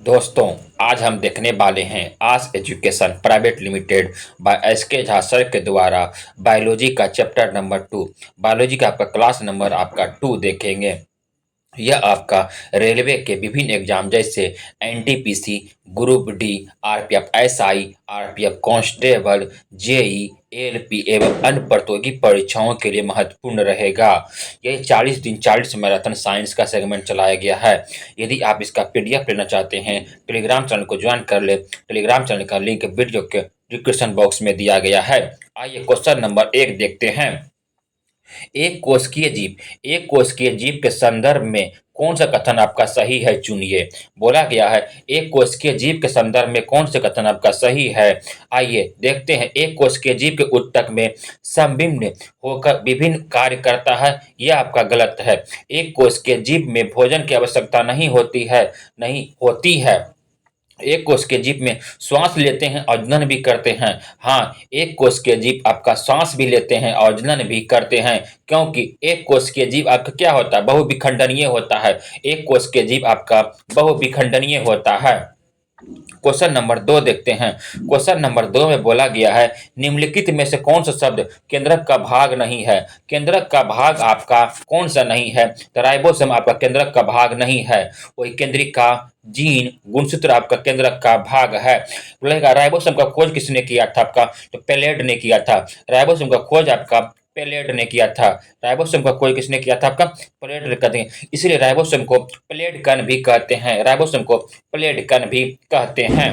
दोस्तों, आज हम देखने वाले हैं Aas education private limited by SK Jha sir के द्वारा बायोलॉजी का चैप्टर नंबर 2। बायोलॉजी का आपका क्लास नंबर आपका 2 देखेंगे। यह आपका रेलवे के विभिन्न एग्जाम जैसे NTPC, group D, RPF SI, RPF constable, JE, LP एवं अन्य प्रतियोगी परीक्षाओं के लिए महत्वपूर्ण रहेगा। यह 40 दिन 40 मैराथन साइंस का सेगमेंट चलाया गया है। यदि आप इसका पीडीएफ लेना चाहते हैं, टेलीग्राम चैनल को ज्वाइन कर ले। टेलीग्राम चैनल का लिंक वीडियो के डिस्क्रिप्शन बॉक्स में दिया गया है। आइए क्वेश्चन नंबर 1 देखते हैं। एक कोशिकीय जीव के संदर्भ में कौन सा कथन आपका सही है, चुनिए। बोला गया है एक कोशिकीय जीव के संदर्भ में कौन से कथन आपका सही है। आइए देखते हैं। एक कोशिकीय जीव के ऊतक में संविन्न होकर विभिन्न कार्य करता है, यह आपका गलत है। एक कोशिकीय जीव में भोजन की आवश्यकता नहीं होती है। एक कोश के जीव में श्वास लेते हैं और जनन भी करते हैं। हाँ, एक कोश के जीव आपका श्वास भी लेते हैं और जनन भी करते हैं, क्योंकि एक कोश के जीव आपका क्या होता है, बहुविखंडनीय होता है। एक कोश के जीव आपका बहुविखंडनीय होता है। क्वेश्चन नंबर 2 देखते हैं। क्वेश्चन नंबर 2 में बोला गया है निम्नलिखित में से कौन सा शब्द केंद्रक का भाग नहीं है। केंद्रक का भाग आपका कौन सा नहीं है, तो राइबोसोम आपका केंद्रक का भाग नहीं है। वही केंद्रिका, जीन, गुणसूत्र आपका केंद्रक का भाग है। बोलेगा राइबोसोम का खोज किसने किया था आपका, तो पेलेट ने किया था। राइबोसोम का खोज आपका पेलेट ने किया था। राइबोसोम का खोज किसने किया था आपका, पेलेट ने कहते हैं। इसीलिए राइबोसोम को प्लेट कण भी कहते हैं। राइबोसोम को प्लेट कण भी कहते हैं।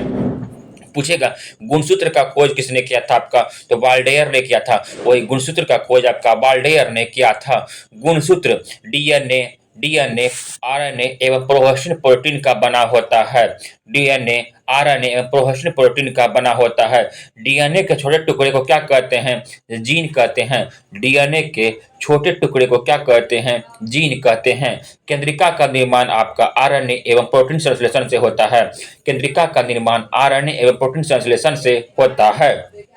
पूछेगा गुणसूत्र का खोज किसने किया था आपका, तो वाल्डेयर ने किया था। वही गुणसूत्र का खोज आपका वाल्डेयर ने किया था। गुणसूत्र डीएनए डीएनए आरएनए एवं प्रोहर्षण प्रोटीन का बना होता है। डीएनए आरएनए एवं प्रोहर्षण प्रोटीन का बना होता है। डीएनए के छोटे टुकड़े को क्या कहते हैं, जीन कहते हैं। डीएनए के छोटे टुकड़े को क्या कहते हैं, जीन कहते हैं। केंद्रिका का निर्माण आपका आरएनए एवं प्रोटीन संश्लेषण से होता है। केंद्रिका का निर्माण आरएनए एवं प्रोटीन संश्लेषण से होता है।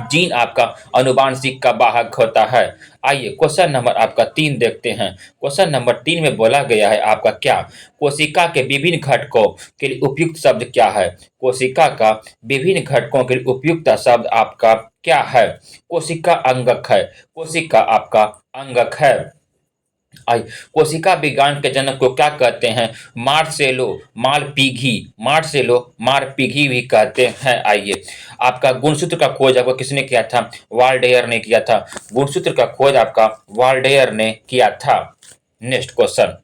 जीन आपका अनुवांशिक का वाहक होता है। आइए क्वेश्चन नंबर आपका 3 देखते हैं। क्वेश्चन नंबर 3 में बोला गया है आपका क्या, कोशिका के विभिन्न घटकों के लिए उपयुक्त शब्द क्या है। कोशिका का विभिन्न घटकों के लिए उपयुक्त शब्द आपका क्या है। कोशिका अंगक है। कोशिका आपका अंगक है। आई कोशिका विज्ञान के जनक को क्या कहते हैं, मार्सेलो मालपिघी। मार्सेलो मालपिघी भी कहते हैं। आइए आपका गुणसूत्र का खोज आपको किसने किया था, वाल्डेयर ने किया था। गुणसूत्र का खोज आपका वाल्डेयर ने किया था। Next question.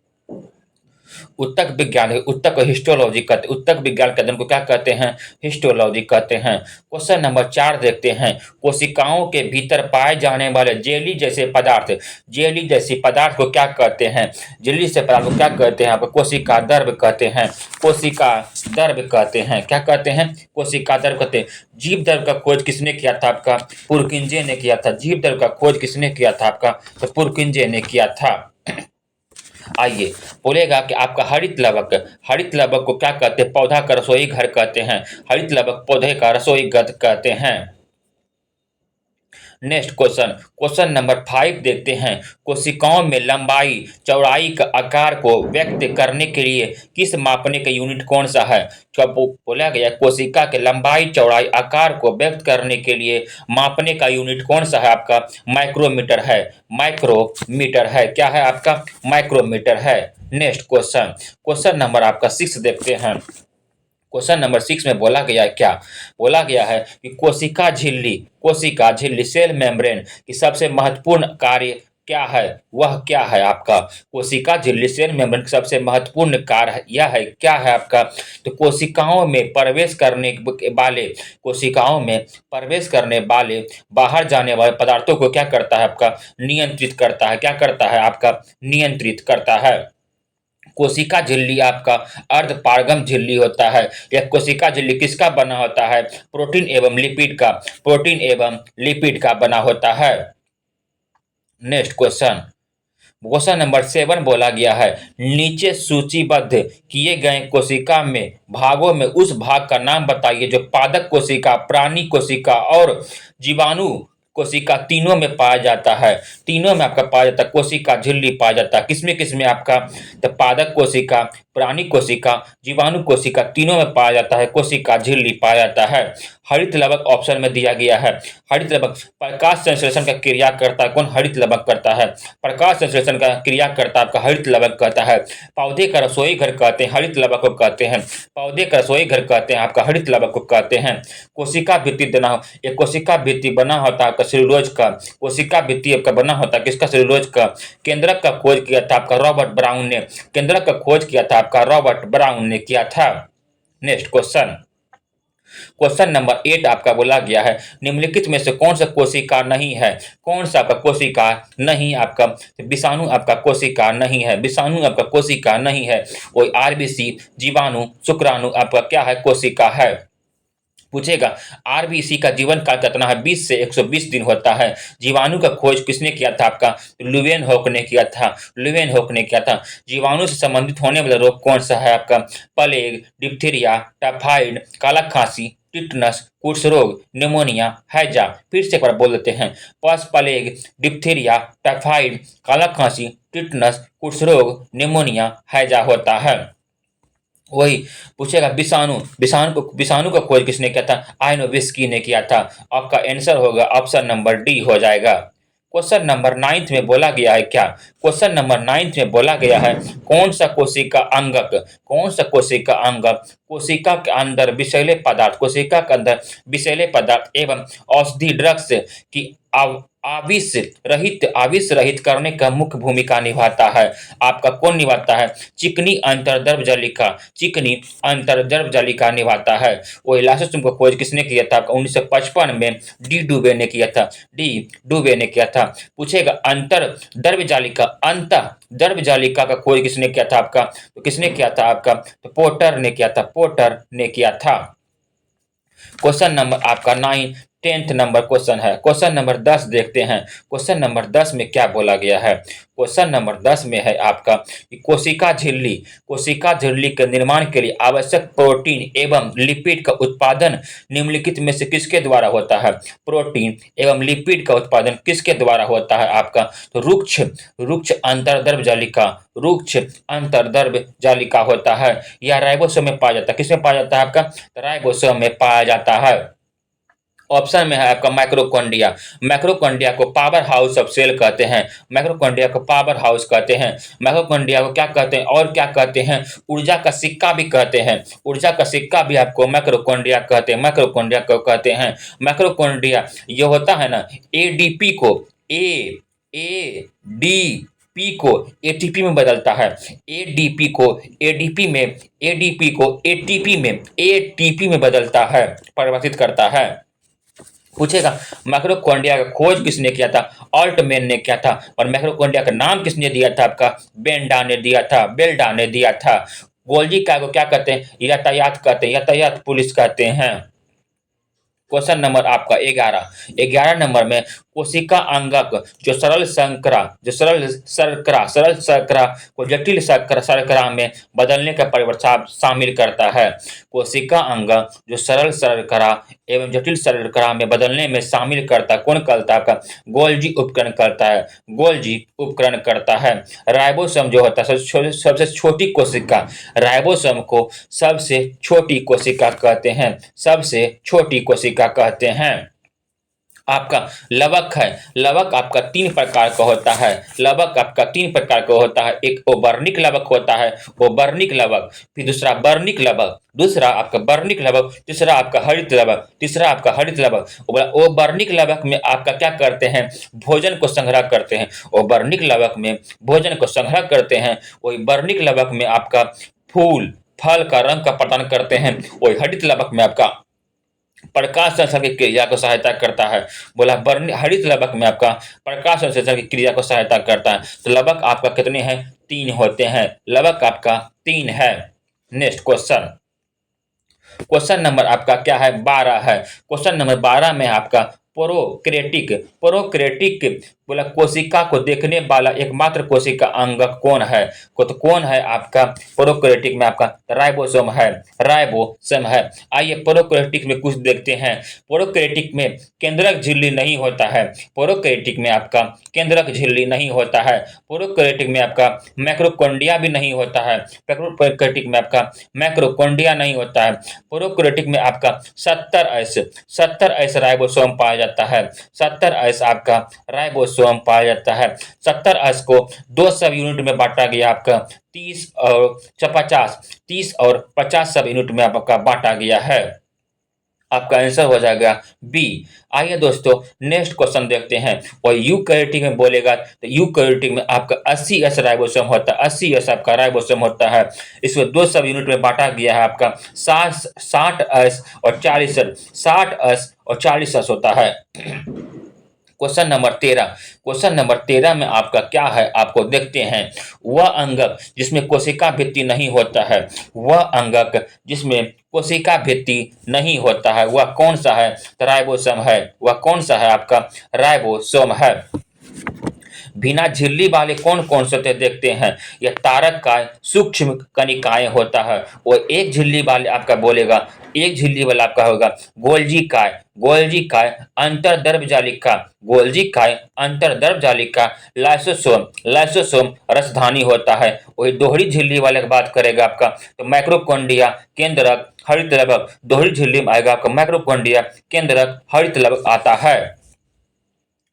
उत्तक विज्ञान है, उत्तक को हिस्टोलॉजी कहते हैं। उत्तक विज्ञान के अध्ययन को क्या कहते हैं, हिस्टोलॉजी कहते हैं। क्वेश्चन नंबर 4 देखते हैं। कोशिकाओं के भीतर पाए जाने वाले जेली जैसे पदार्थ, जेली जैसी पदार्थ को क्या कहते हैं, जेली से पदार्थ को क्या कहते हैं, आपको कोशिका द्रव्य कहते हैं। कोशिका द्रव्य कहते हैं। क्या कहते हैं, कोशिका द्रव्य कहते हैं। जीव द्रव्य का खोज किसने किया था आपका, पुरकिंजे ने किया था। जीव द्रव्य का खोज किसने किया था आपका, तो पुरकिंजे ने किया था। आइए बोलेगा कि आपका हरित लवक, हरित लवक को क्या कहते हैं, पौधा का रसोई घर कहते हैं। हरित लवक पौधे का रसोई घर कहते हैं। Next question. क्वेश्चन नंबर 5 देखते हैं। कोशिकाओं में लंबाई चौड़ाई का आकार को व्यक्त करने के लिए किस मापने का यूनिट कौन सा है। जब बोला गया कोशिका के लंबाई चौड़ाई आकार को व्यक्त करने के लिए मापने का यूनिट कौन सा है आपका, माइक्रोमीटर है। माइक्रोमीटर है। क्या है आपका, माइक्रोमीटर है। Next question. क्वेश्चन नंबर आपका 6 देखते हैं। क्वेश्चन नंबर 6 में बोला गया है क्या, बोला गया है कि कोशिका झिल्ली सेल मेम्ब्रेन की सबसे महत्वपूर्ण कार्य क्या है, वह क्या है आपका। कोशिका झिल्ली सेल मेम्ब्रेन की सबसे महत्वपूर्ण कार्य यह है, क्या है आपका, तो कोशिकाओं में प्रवेश करने वाले, कोशिकाओं में प्रवेश करने वाले बाहर जाने वाले पदार्थों को क्या करता है आपका, नियंत्रित करता है। क्या करता है आपका, नियंत्रित करता है। कोशिका झिल्ली आपका अर्धपारगम झिल्ली होता है। यह कोशिका झिल्ली किसका बना होता है, प्रोटीन एवं लिपिड का, प्रोटीन एवं लिपिड का बना होता है। Next question. क्वेश्चन नंबर 7 बोला गया है नीचे सूचीबद्ध किए गए कोशिका में भागों में उस भाग का नाम बताइए जो पादप कोशिका, प्राणी कोशिका और जीवाणु कोशिका तीनों में पाया जाता है। तीनों में आपका पाया जाता है। कोशिका झिल्ली पाया जाता है किसमें किसमें आपका, तो पादप कोशिका, प्राणी कोशिका, जीवाणु कोशिका तीनों में पाया जाता है कोशिका झिल्ली पाया जाता है। हरित लवक ऑप्शन में दिया गया है। हरित लवक प्रकाश संश्लेषण का क्रिया करता कौन? हरित लवक करता है। प्रकाश संश्लेषण का क्रिया करता आपका हरित लवक कहता है। पौधे का रसोई घर कहते हैं हरित लवक को कहते हैं। पौधे का रसोई घर कहते हैं आपका हरित लवक को कहते हैं। कोशिका भित्ति बना हो, एक कोशिका भित्ति बना होता है आपका सेलुलोज का। कोशिका भित्ति आपका बना होता है किसका? सेलुलोज का। केंद्रक का खोज किया था आपका रॉबर्ट ब्राउन ने। केंद्रक का खोज किया था आपका रॉबर्ट ब्राउन ने किया था। नेक्स्ट क्वेश्चन, क्वेश्चन नंबर 8 आपका बोला गया है निम्नलिखित में से कौन सा कोशिका नहीं है? कौन सा आपका कोशिका नहीं? आपका विषाणु आपका कोशिका नहीं है। विषाणु आपका कोशिका नहीं है। वही आरबीसी, जीवाणु, शुक्राणु आपका क्या है? कोशिका है। पूछेगा आरबीसी का जीवन काल कितना है? 20 से 120 दिन होता है। जीवाणु का खोज किसने किया था आपका? लुवेनहोक ने किया था। लुवेनहोक ने किया था। जीवाणु से संबंधित होने वाला रोग कौन सा है आपका? प्लेग, डिप्थीरिया, टाइफाइड, काला खांसी, टिटनस, कुष्ठ रोग, निमोनिया, हैजा। फिर से एक बार बोल देते हैं। प्लेग, डिप्थीरिया, टाइफाइड, काला खांसी, टिटनस, कुष्ठ रोग, निमोनिया, हैजा होता है। वही पूछेगा विषाणु का खोज किसने किया था? आइनोविस्की ने किया था। आपका आंसर होगा ऑप्शन नंबर डी हो जाएगा। क्वेश्चन नंबर 9 में बोला गया है क्या? क्वेश्चन नंबर 9 में बोला गया है कौन सा कोशिका अंगक, कौन सा कोशिका अंगक कोशिका के अंदर विषैले पदार्थ, कोशिका के अंदर विषैले पदार्थ एवं औषधि ड्रग्स की आविष रहित करने का मुख्य भूमिका निभाता है। आपका कौन निभाता है? चिकनी अंतर्द्रव जालिका, चिकनी अंतर्द्रव जालिका निभाता है। वही लाइसोसोम का खोज किसने किया था? 1955 में डी डुबे ने किया था। डी डुबे ने किया था। पूछेगा अंतर्द्रव जालिका का खोज किसने किया था आपका? तो किसने किया था आपका? तो पोर्टर ने किया था। पोर्टर ने किया था। क्वेश्चन नंबर आपका 10th नंबर क्वेश्चन है। क्वेश्चन नंबर 10 देखते हैं। क्वेश्चन नंबर 10 में क्या बोला गया है? क्वेश्चन नंबर 10 में है आपका कोशिका झिल्ली, कोशिका झिल्ली के निर्माण के लिए आवश्यक प्रोटीन एवं लिपिड का उत्पादन निम्नलिखित में से किसके द्वारा होता है? प्रोटीन एवं लिपिड का उत्पादन किसके द्वारा होता है आपका? तो रुक्ष अंतर्द्रव जालिका, रुक्ष अंतर्द्रव जालिका होता है। यह राइबोसोम में पाया जाता है। किसमें पाया जाता है आपका? राइबोसोम में पाया जाता है। ऑप्शन में है आपका माइक्रोकॉन्ड्रिया। माइक्रोकॉन्ड्रिया को पावर हाउस ऑफ सेल कहते हैं। माइक्रोकॉन्ड्रिया को पावर हाउस कहते हैं। माइक्रोकॉन्ड्रिया को क्या कहते हैं और क्या कहते हैं? ऊर्जा का सिक्का भी कहते हैं। ऊर्जा का सिक्का भी आपको माइक्रोकॉन्ड्रिया कहते हैं। माइक्रोकॉन्ड्रिया को कहते हैं। माइक्रोकॉन्ड्रिया ये होता है ना एडीपी को एडीपी को एटीपी में बदलता है। एडीपी को एडीपी में, एडीपी को एटीपी में बदलता है, परिवर्तित करता है। पूछेगा माइक्रोकॉन्ड्रिया का खोज किसने किया था? ऑल्टमैन ने किया था। और माइक्रोकॉन्ड्रिया का नाम किसने दिया था आपका? बेल्डा ने दिया था। बेल्डा ने दिया था। गोल्जी काय को क्या कहते हैं? यातायात कहते हैं, यातायात पुलिस कहते हैं। क्वेश्चन नंबर आपका 11 नंबर में कोशिका अंगक जो सरल शर्करा को जटिल शर्करा में बदलने का परिवर्तन शामिल करता है। कोशिका अंग जो सरल शर्करा एवं जटिल शर्करा में बदलने में शामिल करता कौन करता है आपका? गोल्जी उपकरण करता है। गोल्जी उपकरण करता है। राइबोसोम जो होता है सबसे छोटी कोशिका, राइबोसोम को सबसे छोटी कोशिका कहते हैं। सबसे छोटी कोशिका कहते हैं। आपका लवक है। लवक आपका 3 प्रकार का होता है। लवक आपका 3 प्रकार का होता है। एक ओबर्निक लवक होता है, ओबर्निक लवक। फिर दूसरा बर्निक लवक, दूसरा आपका बर्निक लवक, तीसरा आपका हरित लवक, तीसरा आपका हरित लवक। ओबर्निक लवक में आपका क्या करते हैं? भोजन को संग्रह करते हैं। ओबर्निक लवक में भोजन को संग्रह करते हैं। वही बर्निक लवक में आपका फूल फल का रंग का प्रदान करते हैं। वही हरित लवक में आपका प्रकाश संश्लेषण की क्रिया को सहायता करता है। बोला हरित लवक में आपका प्रकाश संश्लेषण की क्रिया को सहायता करता है। तो लवक आपका कितने हैं? 3 होते हैं। लवक आपका 3 है। नेक्स्ट क्वेश्चन, क्वेश्चन नंबर आपका क्या है? 12 है। क्वेश्चन नंबर 12 में आपका प्रोक्रेटिक बोला कोशिका को देखने वाला एकमात्र कोशिका अंगक कौन है? तो कौन है आपका प्रोकैरियोटिक में? आपका राइबोसोम है, राइबोसोम है। आइए प्रोकैरियोटिक में कुछ देखते हैं। प्रोकैरियोटिक में केंद्रक झिल्ली नहीं होता है। प्रोकैरियोटिक में आपका केंद्रक झिल्ली नहीं होता है। प्रोकैरियोटिक में आपका मैक्रोकोन्डिया भी नहीं होता है। प्रोकैरियोटिक में आपका मैक्रोकोन्डिया नहीं होता है। प्रोकैरियोटिक में आपका 70 राइबोसोम पाया जाता है। 70 आपका राइबोसोम पाया जाता है। 70 को 2 सब यूनिट में बांटा गया आपका 30 और 50, 30 और 50 सब यूनिट में आपका बांटा गया है। आपका आंसर हो जाएगा बी। आइए दोस्तों नेक्स्ट क्वेश्चन देखते हैं। और यूकैरियोटिक में बोलेगा तो यूकैरियोटिक में आपका 80 राइबोसोम होता है। 80 आपका राइबोसोम होता है। इसको 2 सब यूनिट में बांटा गया है आपका 60 और 40। 60 और 40 होता है। Question number 13। क्वेश्चन नंबर 13 में आपका क्या है आपको देखते हैं। वह अंगक जिसमें कोशिका भित्ति नहीं होता है, वह अंगक जिसमें कोशिका भित्ति नहीं होता है वह कौन सा है? राइबोसोम है। वह कौन सा है? आपका राइबोसोम है। बिना झिल्ली वाले कौन कौन से होते देखते हैं। यह तारक काय सूक्ष्म कणिकाएं होता है। वो एक झिल्ली वाले आपका बोलेगा, एक झिल्ली वाला आपका होगा गोल्जी काय। गोल्जी काय अंतर्दर्भ जालिका, गोल्जी काय अंतर्दर्भ जालिका। लाइसोसोम, लाइसोसोम रसधानी होता है। वही दोहरी झिल्ली वाले की बात करेगा आपका तो माइक्रोकोन्डिया, केंद्रक, हरितलवक। दोहरी झिल्ली में आएगा आपका माइक्रोकोन्डिया, केंद्रक, हरितलवक आता है।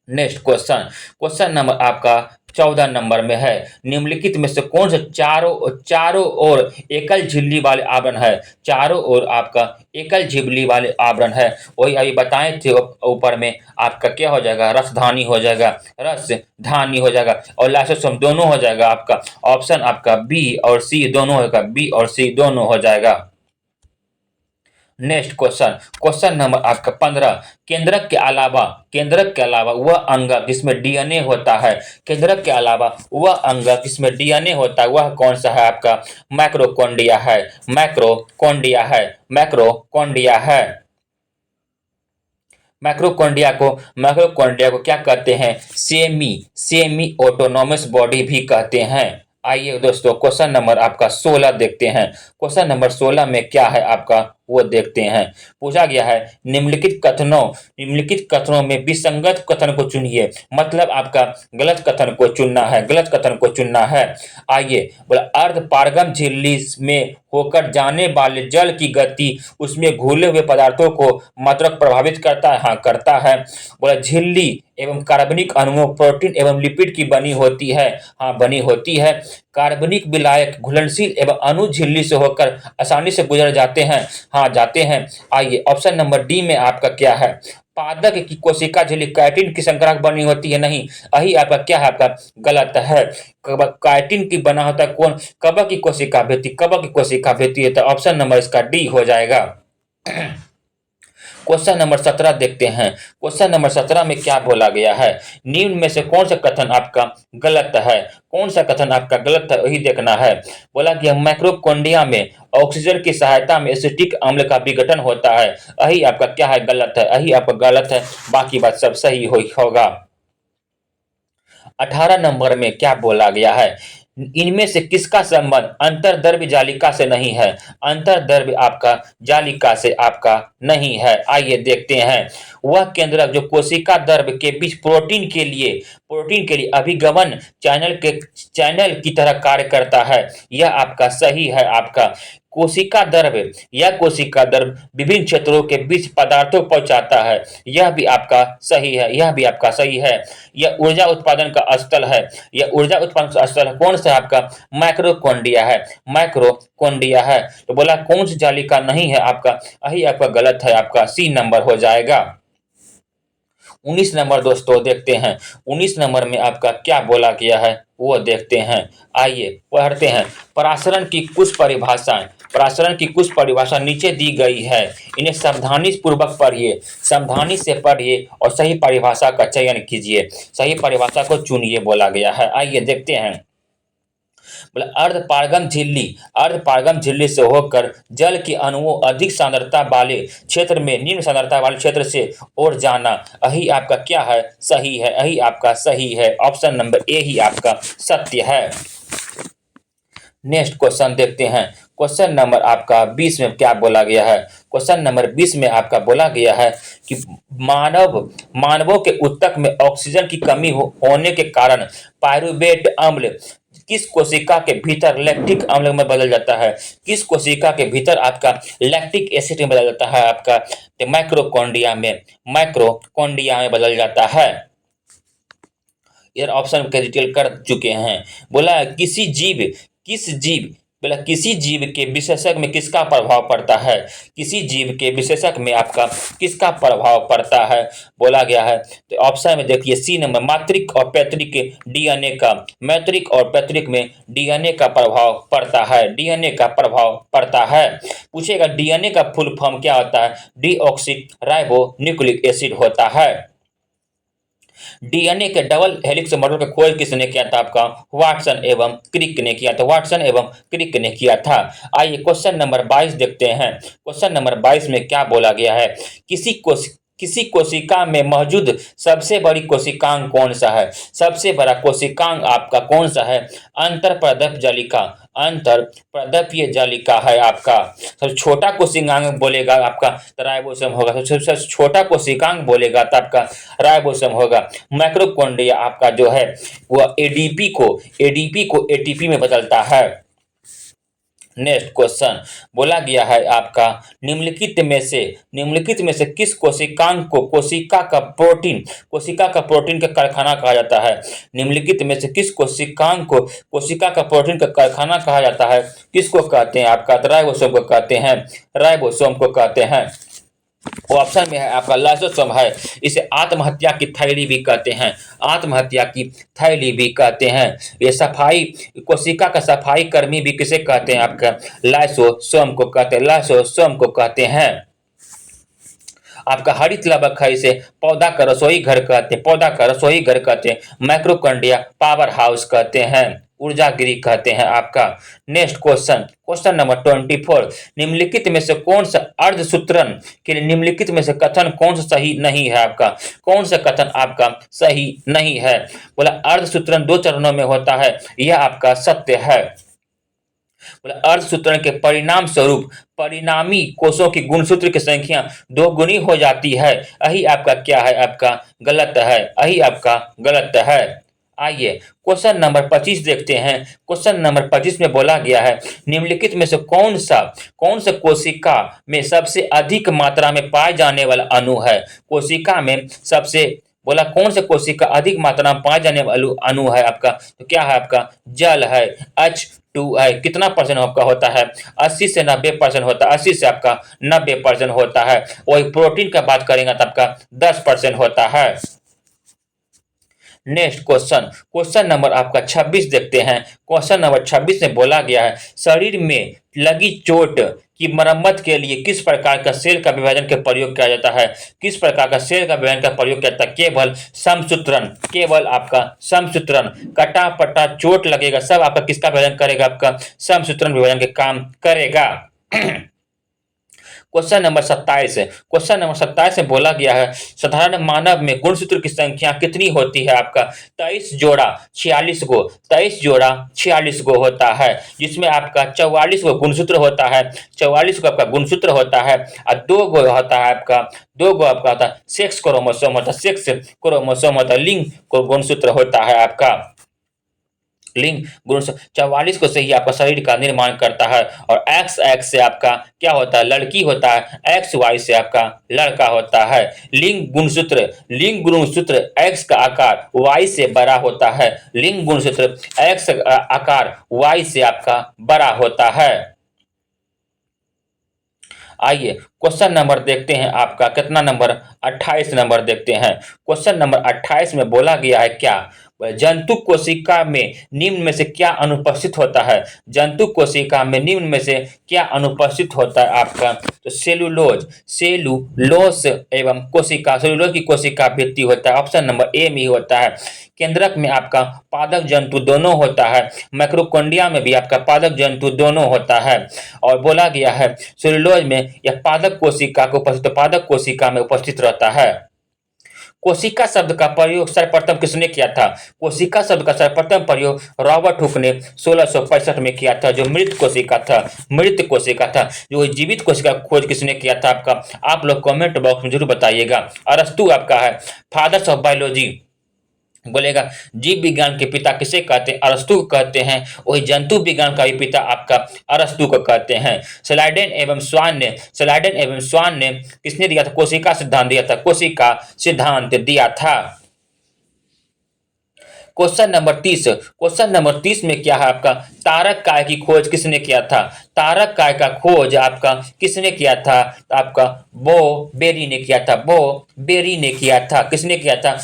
Next question. क्वेश्चन नंबर आपका 14 नंबर में है। निम्नलिखित में से कौन से चारों ओर एकल झिल्ली वाले आवरण है? चारों ओर आपका एकल झिल्ली वाले आवरण है। वही अभी बताए थे ऊपर में आपका क्या हो जाएगा? रसधानी हो जाएगा, रसधानी हो जाएगा। और लाइसोसोम दोनों हो जाएगा आपका। ऑप्शन आपका बी और सी दोनों होगा, बी और सी दोनों हो जाएगा। Next question. क्वेश्चन नंबर आपका 15। केंद्रक के अलावा वह अंग जिसमें डीएनए होता है, केंद्रक के अलावा वह अंग जिसमें डीएनए होता है वह कौन सा है? आपका माइक्रोकोन्डिया है। माइक्रोकोन्डिया है। माइक्रोकोन्डिया है। माइक्रोकोन्डिया को क्या कहते हैं? सेमी ऑटोनोमस बॉडी भी कहते हैं। आइए दोस्तों क्वेश्चन नंबर आपका 16 देखते हैं। क्वेश्चन नंबर 16 में क्या है आपका वो देखते हैं। पूछा गया है निम्नलिखित कथनों में विसंगत कथन को चुनिए। मतलब आपका गलत कथन को चुनना है, गलत कथन को चुनना है। आइए बोला अर्ध पारगम झिल्ली में होकर जाने वाले जल की गति उसमें घुले हुए पदार्थों को मात्रक प्रभावित करता है। हाँ करता है। बोला झिल्ली एवं कार्बनिक अणुओं प्रोटीन एवं लिपिड की बनी होती है। हाँ बनी होती है। कार्बनिक विलायक घुलनशील एवं अणु झिल्ली से होकर आसानी से गुजर जाते हैं। हाँ जाते हैं। आइए ऑप्शन नंबर डी में आपका क्या है? पादप की कोशिका झिल्ली काइटिन की श्रृंखला बनी होती है। नहीं, यही आपका क्या है? आपका गलत है। काइटिन की बना होता है कौन? कवक की कोशिका भित्ति, कवक की कोशिका भित्ति है। तो ऑप्शन नंबर इसका डी हो जाएगा। क्वेश्चन नंबर 17 देखते हैं। क्वेश्चन नंबर 17 में क्या बोला गया है? निम्न में से कौन सा कथन आपका गलत है? कौन सा कथन आपका गलत है वही देखना है। बोला कि माइक्रोकोन्डिया में ऑक्सीजन की सहायता में एसिटिक अम्ल का विघटन होता है। यही आपका क्या है? गलत है। यही आपका गलत है। बाकी बात सब सही होगा। 18 नंबर में क्या बोला गया है? इनमें से किसका संबंध अंतर्दर्भ जालिका से नहीं है? अंतर्दर्भ आपका जालिका से आपका नहीं है। आइए देखते हैं। वह केंद्रक जो कोशिका दर्भ के बीच प्रोटीन के लिए अभिगमन चैनल की तरह कार्य करता है। यह आपका सही है। आपका कोशिका दर्भ विभिन्न क्षेत्रों के बीच पदार्थों को पहुंचाता है। यह भी आपका सही है। यह भी आपका सही है। यह ऊर्जा उत्पादन का स्थल है। यह ऊर्जा उत्पादन का स्थल कौन सा? आपका माइक्रोकोन्डिया है। माइक्रोकोन्डिया है। तो बोला कौन सी जालिका नहीं है? आपका यही आपका गलत है। आपका सी नंबर हो जाएगा। 19 नंबर दोस्तों देखते हैं। 19 नंबर में आपका क्या बोला गया है वो देखते हैं। आइए पढ़ते हैं। परासरण की कुछ परिभाषा नीचे दी गई है। इन्हें सावधानी पूर्वक पढ़िए, सावधानी से पढ़िए और सही परिभाषा का चयन कीजिए, सही परिभाषा को चुनिए बोला गया है। आइए देखते हैं। बोला अर्धपारगम झिल्ली से होकर जल के अणुओं अधिक सांद्रता वाले क्षेत्र में निम्न सांद्रता वाले क्षेत्र से ओर जाना, यही आपका क्या है, सही है, यही आपका सही है। ऑप्शन नंबर ए ही आपका सत्य है। नेक्स्ट क्वेश्चन देखते हैं। क्वेश्चन नंबर आपका 20 में क्या बोला गया है। क्वेश्चन नंबर 20 में आपका बोला गया है कि मानवों के ऊतक में ऑक्सीजन की कमी होने के कारण पायरुवेट अम्ल किस कोशिका के भीतर लैक्टिक अम्ल में बदल जाता है। किस कोशिका के भीतर आपका लैक्टिक एसिड में बदल जाता है, आपका माइक्रोकोन्डिया में बदल जाता है। ये ऑप्शन के डिटेल कर चुके हैं। बोला किसी जीव के विशेषक में किसका प्रभाव पड़ता है। किसी जीव के विशेषक में आपका किसका प्रभाव पड़ता है बोला गया है। तो ऑप्शन में देखिए सी नंबर, मातृक और पैतृक डीएनए का, मैत्रिक और पैतृक में डीएनए का प्रभाव पड़ता है, डीएनए का प्रभाव पड़ता है। पूछेगा डीएनए का फुल फॉर्म क्या होता है, डीऑक्सी राइबो न्यूक्लिक एसिड होता है। डीएनए के डबल हेलिक्स मॉडल का खोज किसने किया था, आपका वाटसन एवं क्रिक ने किया था, वाटसन एवं क्रिक ने किया था। आइए क्वेश्चन नंबर 22 देखते हैं। क्वेश्चन नंबर 22 में क्या बोला गया है, किसी कोशिका में मौजूद सबसे बड़ी कोशिकांग कौन सा है। सबसे बड़ा कोशिकांग आपका कौन सा है, अंतरप्रदप जालिका, अंतरप्रदपीय जालिका है आपका। सबसे छोटा कोशिकांग बोलेगा आपका राइबोसोम होगा, सबसे छोटा कोशिकांग बोलेगा तो आपका राइबोसोम होगा। माइक्रोकोन्ड्रिया आपका जो है वह एडीपी को एटीपी में बदलता है। नेक्स्ट क्वेश्चन बोला गया है आपका निम्नलिखित में से किस कोशिकांग को कोशिका का प्रोटीन का कारखाना कहा जाता है। निम्नलिखित में से किस कोशिकांग को कोशिका का प्रोटीन का कारखाना कहा जाता है, किसको कहते हैं, आपका राइबोसोम को कहते हैं, राइबोसोम को कहते हैं। वो ऑप्शन में है आपका लाइसोसोम है। इसे आत्महत्या की थैली भी कहते हैं, आत्महत्या की थैली भी कहते हैं। ये सफाई कोशिका का सफाई कर्मी भी किसे कहते हैं, आपका लाइसोसोम को कहते हैं, लाइसोसोम को कहते हैं। आपका हरित लवक है, इसे पौधा का रसोई घर कहते हैं, पौधा का रसोई घर कहते हैं। माइक्रोकोन्ड्रिया पावर हाउस कहते हैं, ऊर्जा गृह कहते हैं आपका। नेक्स्ट क्वेश्चन नंबर 24, निम्नलिखित में से कौन सा अर्धसूत्रण के लिए निम्नलिखित में से कथन कौन सा सही नहीं है, आपका कौन सा कथन आपका सही नहीं है। बोला अर्धसूत्रण 2 चरणों में होता है, यह आपका सत्य है। बोला अर्धसूत्रण के परिणाम स्वरूप परिणामी कोषों की गुणसूत्र की संख्या 2 गुनी हो जाती है, यही आपका क्या है, आपका गलत है, यही आपका गलत है। आइए क्वेश्चन नंबर 25 देखते हैं। क्वेश्चन नंबर 25 में बोला गया है निम्नलिखित में से कौन सा कोशिका में सबसे अधिक मात्रा में पाए जाने वाला अणु है। कोशिका में सबसे बोला कौन से कोशिका अधिक मात्रा में पाए जाने वाला अणु है आपका, तो क्या है आपका जल है, H2 है। कितना परसेंट आपका होता है, 80 से 90% होता है, 80 से आपका 90% होता है। वही प्रोटीन का बात करेंगे तो आपका 10% होता है। नेक्स्ट क्वेश्चन नंबर आपका 26 देखते हैं। क्वेश्चन नंबर 26 में बोला गया है शरीर में लगी चोट की मरम्मत के लिए किस प्रकार का सेल का विभाजन का प्रयोग किया जाता है। किस प्रकार का सेल का विभाजन का प्रयोग किया जाता है, केवल आपका समसूत्रण। कटा पटा चोट लगेगा सब आपका किसका विभाजन करेगा, आपका समसूत्रण विभाजन के काम करेगा। क्वेश्चन नंबर 27 में बोला गया है साधारण मानव में गुणसूत्र की संख्या कितनी होती है, आपका 23 जोड़ा 46 गो होता है, जिसमें आपका 44 गो गुणसूत्र होता है, 44 गो आपका गुणसूत्र होता है और 2 गो होता है आपका होता है सेक्स क्रोमोसोम होता है, लिंग गुणसूत्र होता है आपका। लिंग गुण 44 को से ही आपका शरीर का निर्माण करता है और XX से आपका क्या होता है, लड़की होता है, XY से आपका लड़का होता है। लिंग गुणसूत्र X का आकार Y से बड़ा होता है, लिंग गुणसूत्र X आकार Y से आपका बड़ा होता है। आइए क्वेश्चन नंबर देखते हैं आपका कितना नंबर 28 नंबर देखते हैं। क्वेश्चन नंबर 28 में बोला गया है क्या, जंतु कोशिका में निम्न में से क्या अनुपस्थित होता है। जंतु कोशिका में निम्न में से क्या अनुपस्थित होता है आपका, तो सेलुलोज, सेलुलोज एवं कोशिका, सेलुलोज की कोशिका भित्ति होता है, ऑप्शन नंबर ए में ही होता है। केंद्रक में आपका पादक जंतु दोनों होता है, माइक्रोकोन्डिया में भी आपका पादक जंतु दोनों होता है। और बोला गया है सेलुलोज में यह पादक कोशिका को उपस्थित, पादक कोशिका में उपस्थित रहता है। कोशिका शब्द का प्रयोग सर्वप्रथम किसने किया था। कोशिका शब्द का सर्वप्रथम प्रयोग रॉबर्ट हुक ने 1665 में किया था, जो मृत कोशिका था, मृत कोशिका था। जो जीवित कोशिका खोज किसने किया था आपका, आप लोग कमेंट बॉक्स में जरूर बताइएगा। अरस्तु आपका है फादर्स ऑफ बायोलॉजी, बोलेगा जीव विज्ञान के पिता किसे कहते हैं, अरस्तु को कहते हैं। वही जंतु विज्ञान का भी पिता आपका अरस्तु को कहते हैं। स्लाइडेन एवं स्वान ने किसने दिया था, कोशिका सिद्धांत दिया था, कोशिका सिद्धांत दिया था। क्वेश्चन नंबर 30 में क्या है आपका, तारक काय की खोज किसने किया था। तारक काय का खोज आपका किसने किया था, तो आपका बो बेरी ने किया था, बो बेरी ने किया था। किसने किया था,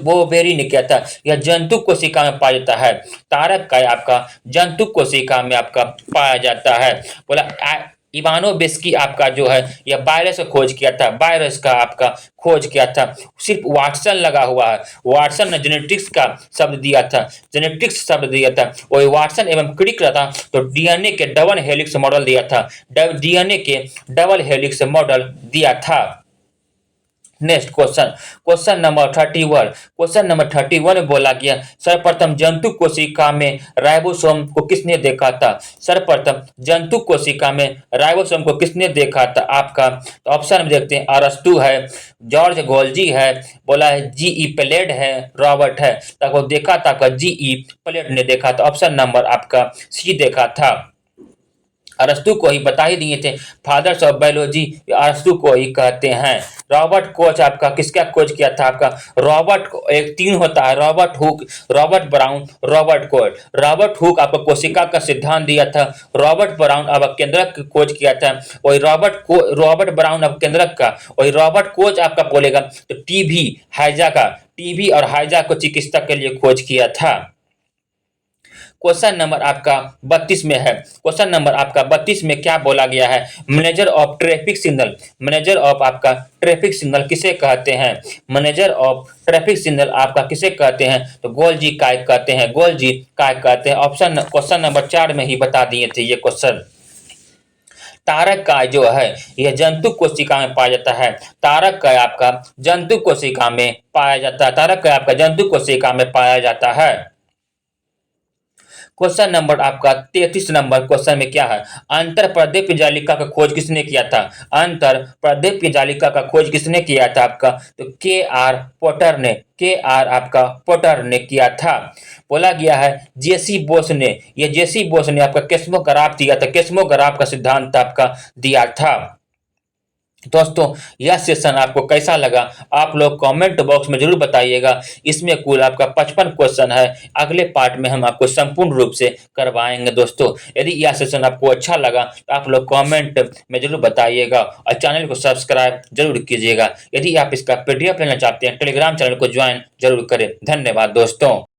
बो बेरी ने किया था। यह जंतु कोशिका में पाया जाता है। तारक काय आपका जंतु कोशिका में आपका पाया जाता है। बोला इवानोविस्की आपका जो है यह वायरस का खोज किया था, वायरस का आपका खोज किया था। सिर्फ वाटसन लगा हुआ है, वाटसन ने जेनेटिक्स का शब्द दिया था, जेनेटिक्स शब्द दिया था। वही वाटसन एवं क्रिक रहता तो डीएनए के डबल हेलिक्स मॉडल दिया था, डीएनए के डबल हेलिक्स मॉडल दिया था। नेक्स्ट क्वेश्चन नंबर 31 में बोला गया सर्वप्रथम जंतु कोशिका में राइबोसोम को किसने देखा था। सर्वप्रथम जंतु कोशिका में राइबोसोम को किसने देखा था आपका, तो ऑप्शन में देखते हैं अरस्तु है, जॉर्ज गोल्जी है, बोला है जीई प्लेड है, रॉबर्ट है। तक वो देखा था, जीई प्लेड ने देखा था, ऑप्शन नंबर आपका सी देखा था। अरस्तु को ही बता ही दिए थे, फादर्स ऑफ बायोलॉजी अरस्तु को ही कहते हैं। रॉबर्ट कोच आपका किसका खोज किया था आपका, रॉबर्ट, एक 3 होता है, Robert Hooke, Robert brown, Robert Koch. Robert Hooke आपको कोशिका का सिद्धांत दिया था, रॉबर्ट ब्राउन अब केंद्रक की खोज किया था। वही रॉबर्ट ब्राउन अब केंद्रक का, वही रॉबर्ट कोच आपका बोलेगा तो टीबी और हाइजा को चिकित्सा के लिए खोज किया था। क्वेश्चन नंबर आपका 32 में है। क्वेश्चन नंबर आपका 32 में क्या बोला गया है, manager of traffic signal, manager of आपका ट्रैफिक सिग्नल किसे कहते हैं। मैनेजर ऑफ ट्रैफिक सिग्नल आपका किसे कहते हैं, तो गोल्जी काय कहते हैं, गोल्जी काय कहते हैं। ऑप्शन क्वेश्चन नंबर 4 में ही बता दिए थे ये क्वेश्चन। तारक काय जो है यह जंतु कोशिका में पाया जाता है, तारक काय आपका जंतु कोशिका में पाया जाता है, तारक काय आपका जंतु कोशिका में पाया जाता है। क्वेश्चन नंबर आपका 33 नंबर क्वेश्चन में क्या है, अंतर प्रदेप जालिका का खोज किसने किया था। अंतर प्रदेप जालिका का खोज किसने किया था आपका, तो के आर आपका पोटर ने किया था। बोला गया है जेसी बोस ने, ये जेसी बोस ने आपका केस्मोग्राफ दिया था, केस्मोग्राफ का सिद्धांत आपका दिया था। दोस्तों यह सेशन आपको कैसा लगा आप लोग कमेंट बॉक्स में जरूर बताइएगा। इसमें कुल आपका 55 क्वेश्चन है, अगले पार्ट में हम आपको संपूर्ण रूप से करवाएंगे। दोस्तों यदि यह सेशन आपको अच्छा लगा तो आप लोग कमेंट में जरूर बताइएगा और चैनल को सब्सक्राइब जरूर कीजिएगा। यदि आप इसका PDF लेना चाहते हैं टेलीग्राम चैनल को ज्वाइन जरूर करें। धन्यवाद दोस्तों।